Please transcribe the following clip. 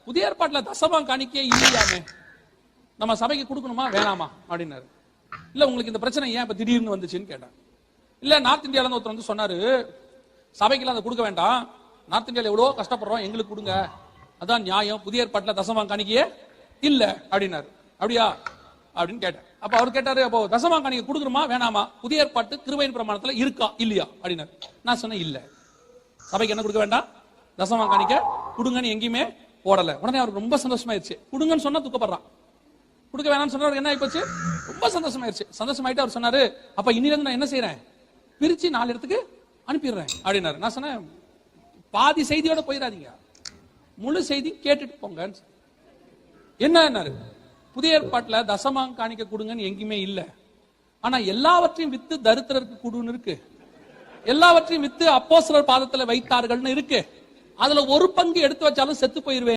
புதிய ஏற்பாட்டுல தசமம் காணிக்கே இல்லையாமே, நம்ம சபைக்கு கொடுக்கணுமா வேணாமா அப்படின்னாரு. இல்ல உங்களுக்கு இந்த பிரச்சனை ஏன் இப்ப திடீர்னு வந்துச்சுன்னு கேட்டேன். இல்ல நார்த் இந்தியால இருந்து ஒருத்தர் வந்து சொன்னாரு, சபைக்கெல்லாம் அதை கொடுக்க வேண்டாம், நார்த் இந்தியால எவ்வளவு கஷ்டப்படுறோம், எங்களுக்கு கொடுங்க, அதான் நியாயம், புதிய ஏற்பாட்டுல தசமம் காணிக்கையே இல்ல அப்படின்னாரு. அப்படியா அப்படின்னு கேட்டேன். அப்ப அவர் கேட்டாரு, அப்போ தசமம் காணிக்கை கொடுக்கணுமா வேணாமா, புதிய ஏற்பாட்டு கிருபையின் பிரமாணத்துல இருக்கா இல்லையா அப்படின்னாரு. நான் சொன்னேன் இல்ல, சபைக்கு என்ன கொடுக்க வேண்டாம், தசமம் காணிக்க கொடுங்கன்னு எங்கேயுமே போடல. உடனே அவருக்கு ரொம்ப சந்தோஷமாயிருச்சு. கொடுங்கன்னு சொன்னா துக்கப்படுறான், கொடுக்க வேணாம்னு சொன்னா என்ன ஆயிப்போச்சு, ரொம்ப சந்தோஷமாயிருச்சு. சந்தோஷமாயிட்டு அவர் சொன்னாரு, அப்ப இன்னிலிருந்து நான் என்ன செய்யறேன், பிரிச்சு 4 இடத்துக்கு அனுப்பிடுறேன் அப்படின்னாரு. நான் சொன்னேன், பாதி செய்தியோட போயிடாதீங்க, முழு செய்தி கேட்டுட்டு போங்க. என்னன்னாரு, புதிய ஏற்பாட்டுல தசமாங்க காணிக்க கொடுங்கன்னு எங்கேயுமே இல்ல, ஆனா எல்லாவற்றையும் வித்து தரித்திரருக்கு கொடுன்னு இருக்கு, எல்லாவற்றையும் வித்து அப்போஸ்தலர் பாதத்துல வைத்தார்கள்னு இருக்கு, அதுல ஒரு பங்கு எடுத்து வச்சாலும் செத்து போயிருவேன்.